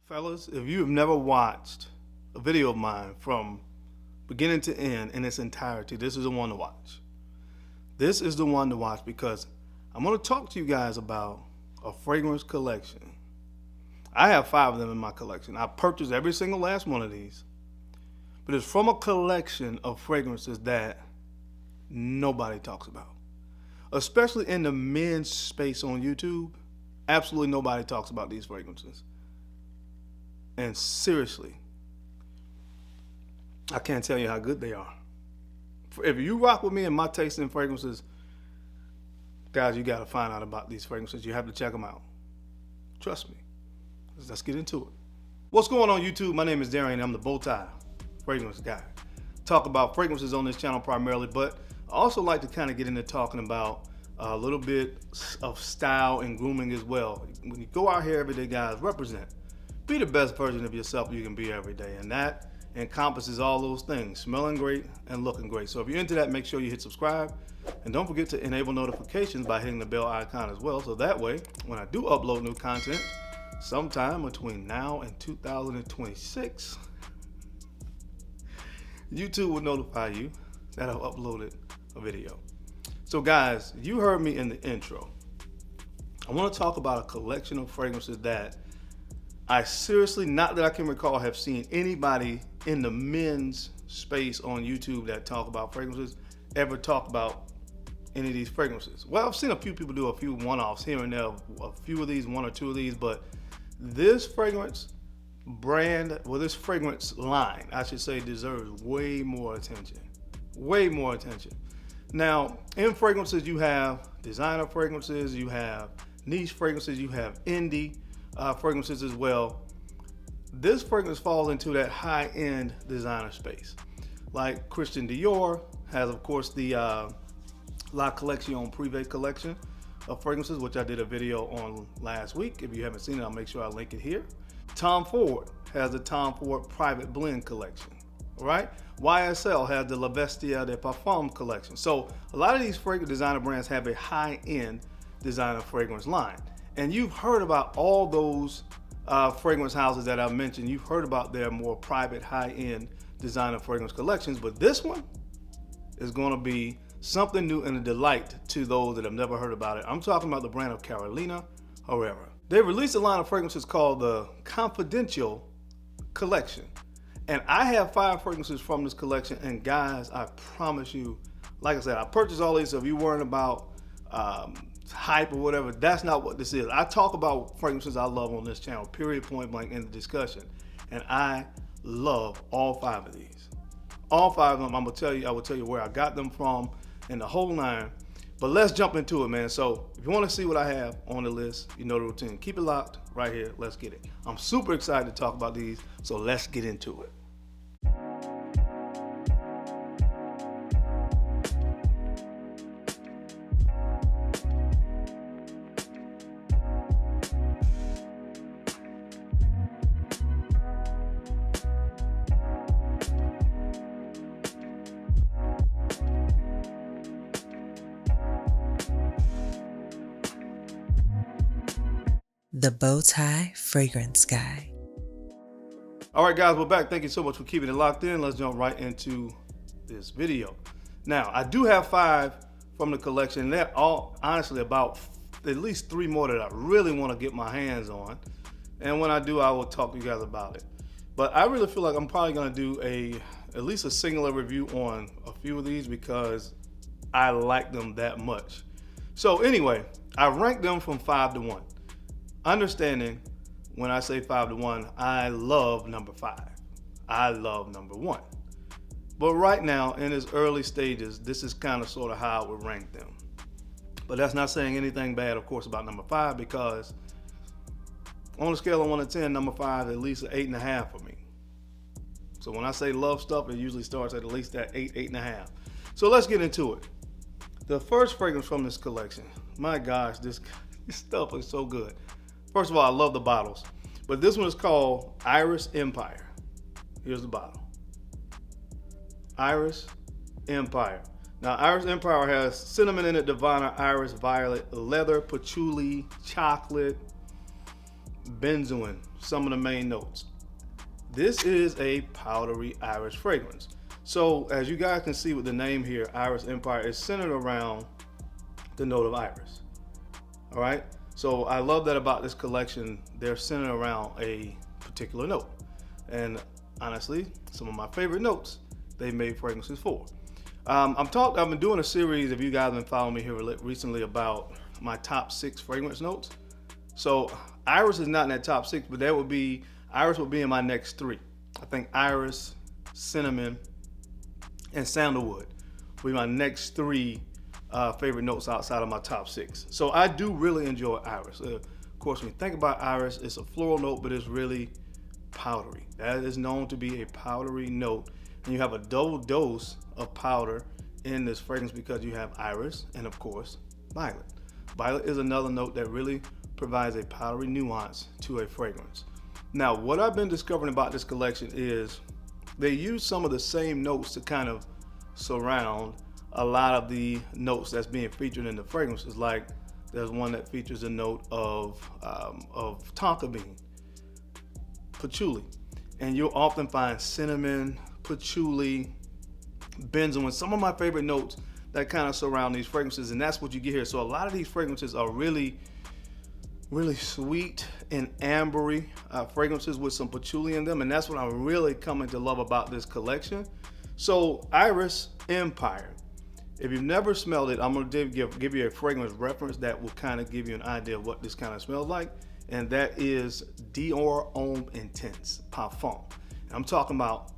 Fellas, if you have never watched a video of mine from beginning to end in its entirety, this is the one to watch. This is the one to watch because I'm going to talk to you guys about a fragrance collection. I have 5 of them in my collection. I purchased every single last one of these, but it's from a collection of fragrances that nobody talks about, especially in the men's space on YouTube. Absolutely nobody talks about these fragrances. And seriously, I can't tell you how good they are. If you rock with me and my taste in fragrances, guys, you got to find out about these fragrances. You have to check them out. Trust me. Let's get into it. What's going on, YouTube? My name is Darian. I'm the Bowtie Fragrance Guy. Talk about fragrances on this channel primarily, but I also like to kind of get into talking about a little bit of style and grooming as well. When you go out here every day, guys, represent. Be the best version of yourself you can be every day, and that encompasses all those things: smelling great and looking great. So if you're into that, make sure you hit subscribe, and don't forget to enable notifications by hitting the bell icon as well, so that way when I do upload new content sometime between now and 2026, YouTube will notify you that I've uploaded a video. So guys, you heard me in the intro. I want to talk about a collection of fragrances that I seriously, not that I can recall, have seen anybody in the men's space on YouTube that talk about fragrances ever talk about any of these fragrances. Well, I've seen a few people do a few one-offs here and there, a few of these, 1 or 2 of these, but this fragrance brand, well, this fragrance line, I should say, deserves way more attention. Way more attention. Now, in fragrances, you have designer fragrances, you have niche fragrances, you have indie fragrances as well. This fragrance falls into that high-end designer space. Like Christian Dior has, of course, the La Collection Privé collection of fragrances, which I did a video on last week. If you haven't seen it, I'll make sure I link it here. Tom Ford has the Tom Ford Private Blend collection. All right, YSL has the La Vestiaire de Parfums collection. So a lot of these fragrance designer brands have a high-end designer fragrance line. And you've heard about all those fragrance houses that I've mentioned. You've heard about their more private, high-end designer fragrance collections. But this one is going to be something new and a delight to those that have never heard about it. I'm talking about the brand of Carolina Herrera. They released a line of fragrances called the Confidential Collection. And I have 5 fragrances from this collection. And guys, I promise you, like I said, I purchased all these. So if you're worrying about hype or whatever, that's not what this is. I talk about fragrances I love on this channel, period, point blank, in the discussion. And I love all 5 of these. All 5 of them, I will tell you where I got them from and the whole 9. But let's jump into it, man. So if you want to see what I have on the list, you know the routine. Keep it locked right here. Let's get it. I'm super excited to talk about these, so let's get into it. The Bowtie Fragrance Guy. All right, guys, we're back. Thank you so much for keeping it locked in. Let's jump right into this video. Now, I do have 5 from the collection, and they're all honestly about at least 3 more that I really want to get my hands on. And when I do, I will talk to you guys about it. But I really feel like I'm probably going to do at least a singular review on a few of these because I like them that much. So anyway, I ranked them from 5 to 1. Understanding when I say 5 to 1, I love number 5. I love number 1. But right now, in its early stages, this is kind of sort of how I would rank them. But that's not saying anything bad, of course, about number 5, because on a scale of 1 to 10, number 5 is at least an 8.5 for me. So when I say love stuff, it usually starts at least that 8, 8.5. So let's get into it. The first fragrance from this collection, my gosh, this stuff is so good. First of all, I love the bottles, but this one is called Iris Empire. Here's the bottle. Iris Empire. Now, Iris Empire has cinnamon in it, diviner, iris, violet, leather, patchouli, chocolate, benzoin, some of the main notes. This is a powdery iris fragrance. So as you guys can see with the name here, Iris Empire is centered around the note of iris. All right. So I love that about this collection. They're centered around a particular note. And honestly, some of my favorite notes they made fragrances for. I've been doing a series, if you guys have been following me here recently, about my top 6 fragrance notes. So iris is not in that top 6, but iris would be in my next 3. I think iris, cinnamon, and sandalwood will be my next 3 favorite notes outside of my top 6. So I do really enjoy iris. Of course, when you think about iris, it's a floral note, but it's really powdery. That is known to be a powdery note. And you have a double dose of powder in this fragrance because you have iris and, of course, violet. Violet is another note that really provides a powdery nuance to a fragrance. Now, what I've been discovering about this collection is they use some of the same notes to kind of surround a lot of the notes that's being featured in the fragrances. Like there's one that features a note of tonka bean, patchouli, and you'll often find cinnamon, patchouli, benzoin, some of my favorite notes that kind of surround these fragrances, and that's what you get here. So a lot of these fragrances are really sweet and ambery fragrances with some patchouli in them, and that's what I'm really coming to love about this collection. So Iris Empire, if you've never smelled it, I'm going to give you a fragrance reference that will kind of give you an idea of what this kind of smells like, and that is Dior Homme Intense Parfum. And I'm talking about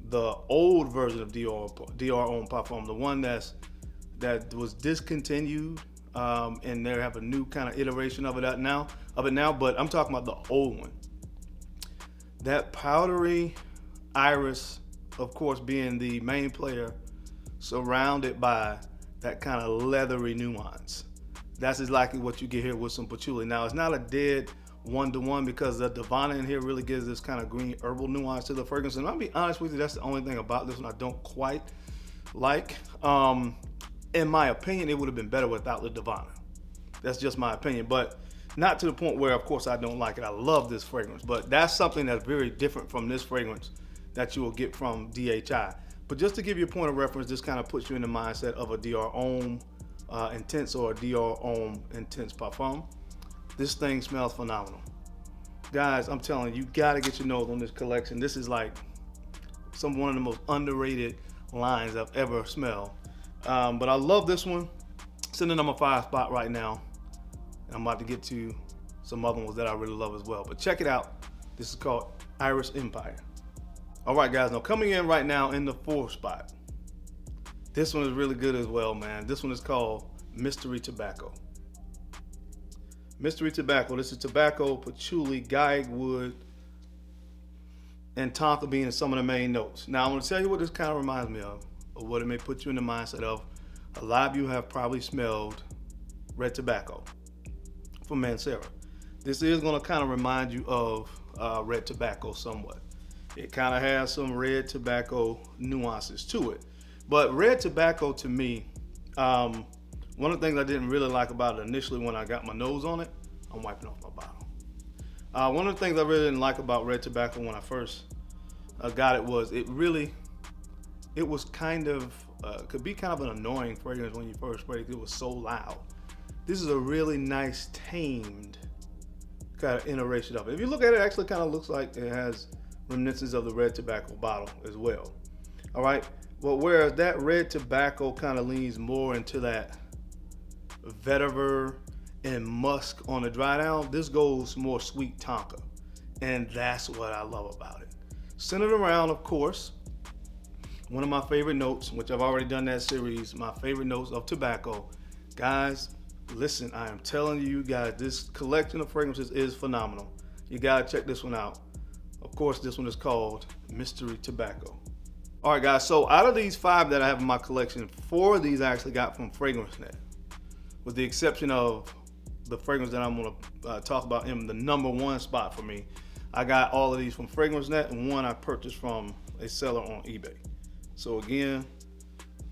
the old version of Dior Homme Parfum, the one that was discontinued, and they have a new kind of iteration of it now. But I'm talking about the old one. That powdery iris, of course, being the main player, surrounded by that kind of leathery nuance. That's exactly what you get here with some patchouli. Now, it's not a dead one-to-one because the Divana in here really gives this kind of green herbal nuance to the fragrance. And I'll be honest with you, that's the only thing about this one I don't quite like. In my opinion, it would have been better without the Divana. That's just my opinion, but not to the point where, of course, I don't like it. I love this fragrance, but that's something that's very different from this fragrance that you will get from DHI. But just to give you a point of reference, this kind of puts you in the mindset of a Dior Homme Intense or a Dior Homme Intense Parfum. This thing smells phenomenal. Guys, I'm telling you, you gotta get your nose on this collection. This is like one of the most underrated lines I've ever smelled. But I love this one. It's in the number 5 spot right now. I'm about to get to some other ones that I really love as well. But check it out. This is called Iris Empire. All right, guys, now coming in right now in the 4th spot. This one is really good as well, man. This one is called Mystery Tobacco. Mystery Tobacco. This is tobacco, patchouli, guaiac wood, and tonka bean and some of the main notes. Now, I'm going to tell you what this kind of reminds me of, or what it may put you in the mindset of. A lot of you have probably smelled red tobacco from Mancera. This is going to kind of remind you of red tobacco somewhat. It kind of has some red tobacco nuances to it. But red tobacco to me, one of the things I didn't really like about it initially when I got my nose on it, I'm wiping off my bottle. One of the things I really didn't like about red tobacco when I first got it was it was kind of, could be kind of an annoying fragrance when you first spray it. It was so loud. This is a really nice tamed kind of iteration of it. If you look at it, it actually kind of looks like it has reminiscence of the red tobacco bottle as well. All right. Well, whereas that red tobacco kind of leans more into that vetiver and musk on the dry down, this goes more sweet tonka. And that's what I love about it. Centered around, of course, one of my favorite notes, which I've already done that series, my favorite notes of tobacco. Guys, listen, I am telling you guys, this collection of fragrances is phenomenal. You gotta check this one out. Of course, this one is called Mystery Tobacco. All right, guys, so out of these 5 that I have in my collection, 4 of these I actually got from FragranceNet, with the exception of the fragrance that I'm gonna talk about in the number 1 spot for me. I got all of these from FragranceNet, and one I purchased from a seller on eBay. So again,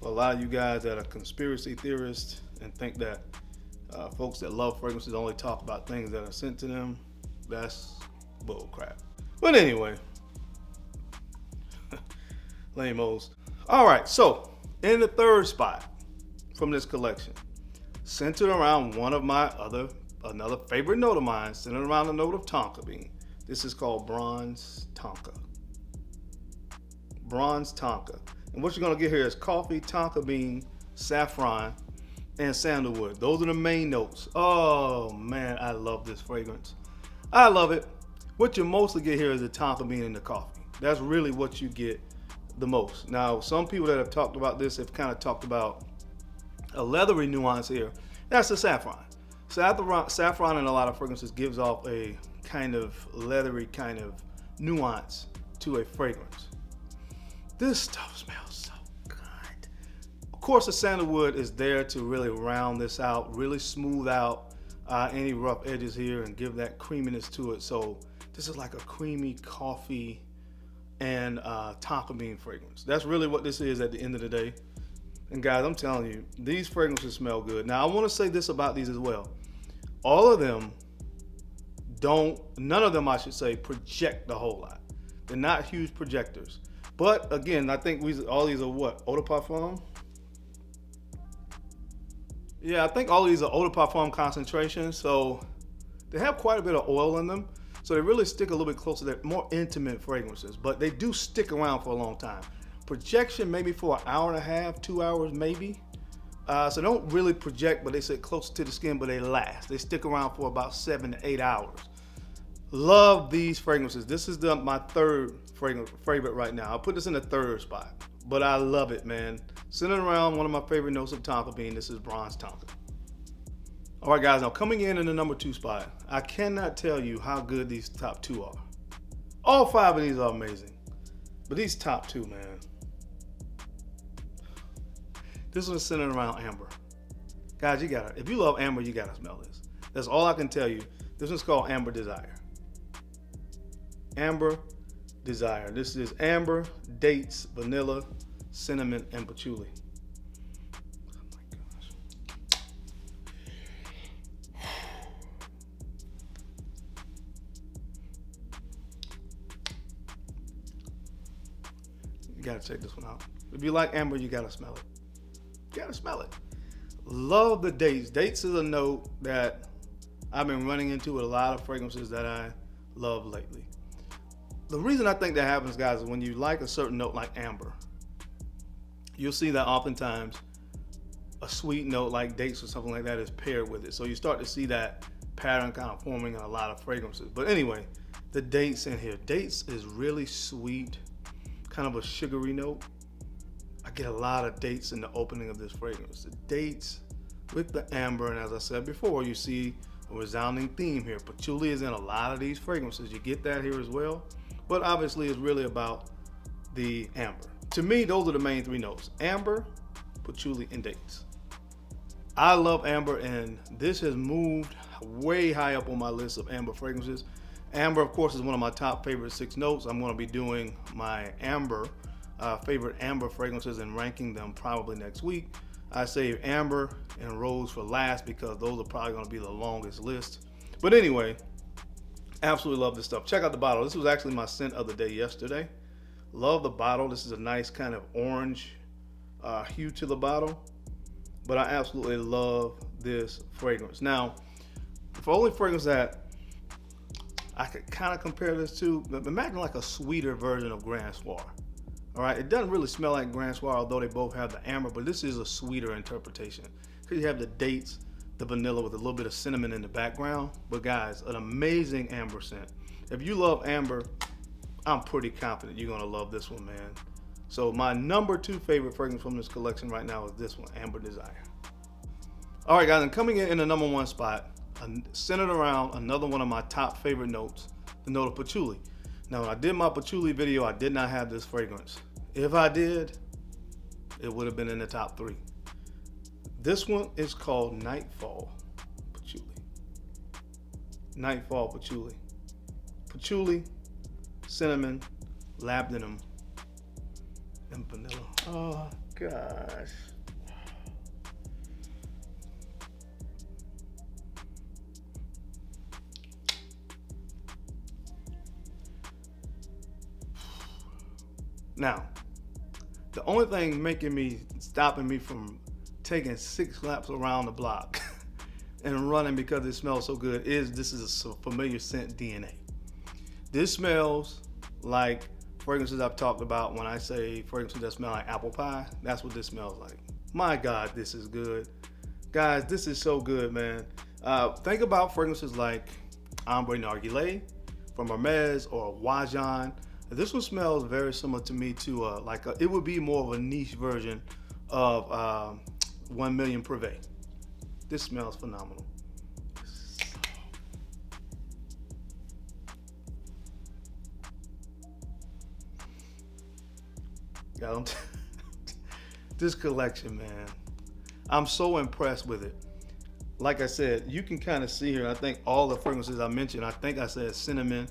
for a lot of you guys that are conspiracy theorists and think that folks that love fragrances only talk about things that are sent to them, that's Bull crap. But anyway, lame-os. All right, so in the third spot from this collection, centered around one of my another favorite note of mine, centered around the note of tonka bean. This is called bronze tonka. Bronze tonka. And what you're gonna get here is coffee, tonka bean, saffron, and sandalwood. Those are the main notes. Oh man, I love this fragrance. I love it. What you mostly get here is the tonka bean and the coffee. That's really what you get the most. Now, some people that have talked about this have kind of talked about a leathery nuance here. That's the saffron. Saffron in a lot of fragrances gives off a kind of leathery kind of nuance to a fragrance. This stuff smells so good. Of course, the sandalwood is there to really round this out, really smooth out any rough edges here and give that creaminess to it. So this is like a creamy coffee and tonka bean fragrance. That's really what this is at the end of the day. And guys, I'm telling you, these fragrances smell good. Now, I want to say this about these as well. All of them none of them, I should say, project a whole lot. They're not huge projectors. But again, I think all these are what? Eau de Parfum? Yeah, I think all of these are Eau de Parfum concentrations. So they have quite a bit of oil in them. So they really stick a little bit closer. They're more intimate fragrances, but they do stick around for a long time. Projection maybe for an hour and a half, 2 hours maybe. So they don't really project, but they sit close to the skin, but they last. They stick around for about 7 to 8 hours. Love these fragrances. This is my third favorite right now. I'll put this in the third spot, but I love it, man. Centered around one of my favorite notes of tonka bean, this is bronze tonka. All right, guys, now coming in the number 2 spot, I cannot tell you how good these top 2 are. All 5 of these are amazing, but these top 2, man. This one's centered around amber. Guys, if you love amber, you gotta smell this. That's all I can tell you. This one's called Amberdesire. Amberdesire. This is amber, dates, vanilla, cinnamon, and patchouli. Oh my gosh. You gotta check this one out. If you like amber, you gotta smell it. You gotta smell it. Love the dates. Dates is a note that I've been running into with a lot of fragrances that I love lately. The reason I think that happens, guys, is when you like a certain note like amber, you'll see that oftentimes a sweet note like dates or something like that is paired with it. So you start to see that pattern kind of forming in a lot of fragrances. But anyway, the dates in here. Dates is really sweet, kind of a sugary note. I get a lot of dates in the opening of this fragrance. The dates with the amber, and as I said before, you see a resounding theme here. Patchouli is in a lot of these fragrances. You get that here as well. But obviously it's really about the amber. To me, those are the main 3 notes: amber, patchouli, and dates. I love amber, and this has moved way high up on my list of amber fragrances. Amber, of course, is one of my top favorite 6 notes. I'm going to be doing my favorite amber fragrances and ranking them probably next week. I save amber and rose for last because those are probably going to be the longest list. But anyway, absolutely love this stuff. Check out the bottle. This was actually my scent of the day yesterday. Love the bottle. This is a nice kind of orange hue to the bottle. But I absolutely love this fragrance. Now, the only fragrance that I could kind of compare this to, imagine like a sweeter version of Grand Soir. All right, it doesn't really smell like Grand Soir, although they both have the amber, but this is a sweeter interpretation because you have the dates, the vanilla with a little bit of cinnamon in the background. But guys, an amazing amber scent. If you love amber, I'm pretty confident you're gonna love this one, man. So my number 2 favorite fragrance from this collection right now is this one, Amberdesire. All right, guys, and coming in the number 1 spot, centered around another one of my top favorite notes, the note of patchouli. Now, when I did my patchouli video, I did not have this fragrance. If I did, it would have been in the top 3. This one is called Nightfall Patchouli. Nightfall Patchouli. Patchouli, cinnamon, labdanum, and vanilla. Oh, gosh. Now, the only thing stopping me from taking 6 laps around the block and running because it smells so good is this is a familiar scent DNA. This smells like fragrances I've talked about when I say fragrances that smell like apple pie. That's what this smells like. My God, this is good. Guys, this is so good, man. Think about fragrances like Ambre Narguilé from Hermes or Wajan. This one smells very similar to me to it would be more of a niche version of 1 Million Privé. This smells phenomenal. Yeah, this collection, man, I'm so impressed with it. Like I said, you can kind of see here, I think all the fragrances I mentioned, I think I said cinnamon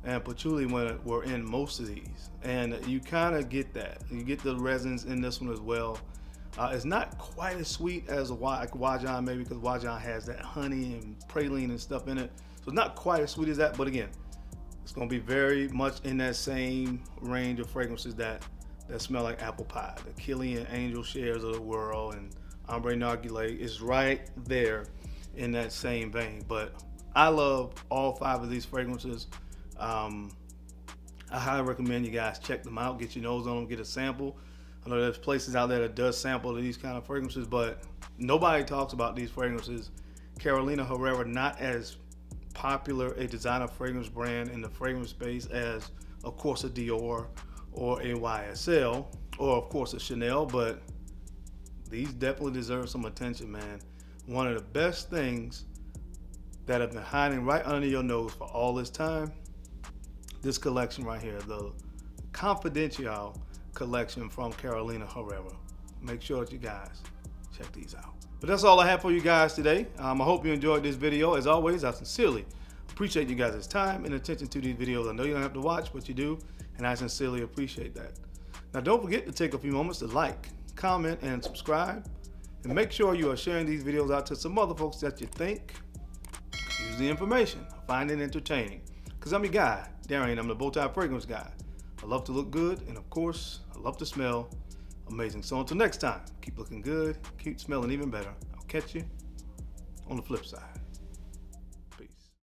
and patchouli were in most of these. And you kind of get that. You get the resins in this one as well. It's not quite as sweet as Wajan, maybe because Wajan has that honey and praline and stuff in it. So it's not quite as sweet as that, but again, it's gonna be very much in that same range of fragrances that smell like apple pie. The Kilian Angel Shares of the world and Ambre Narguilé is right there in that same vein. But I love all 5 of these fragrances. I highly recommend you guys check them out, get your nose on them, get a sample. I know there's places out there that does sample these kind of fragrances, but nobody talks about these fragrances. Carolina Herrera, not as popular a designer fragrance brand in the fragrance space as, of course, a Dior or a YSL or, of course, a Chanel, but these definitely deserve some attention, man. One of the best things that have been hiding right under your nose for all this time, this collection right here, the Confidential collection from Carolina Herrera. Make sure that you guys check these out. But that's all I have for you guys today. I hope you enjoyed this video. As always, I sincerely appreciate you guys' time and attention to these videos. I know you don't have to watch, but you do, and I sincerely appreciate that. Now, don't forget to take a few moments to like, comment, and subscribe, and make sure you are sharing these videos out to some other folks that you think use the information, find it entertaining. Because I'm your guy, Darian. I'm the Bowtie Fragrance Guy. I love to look good, and of course, I love to smell amazing. So until next time, keep looking good, keep smelling even better. I'll catch you on the flip side.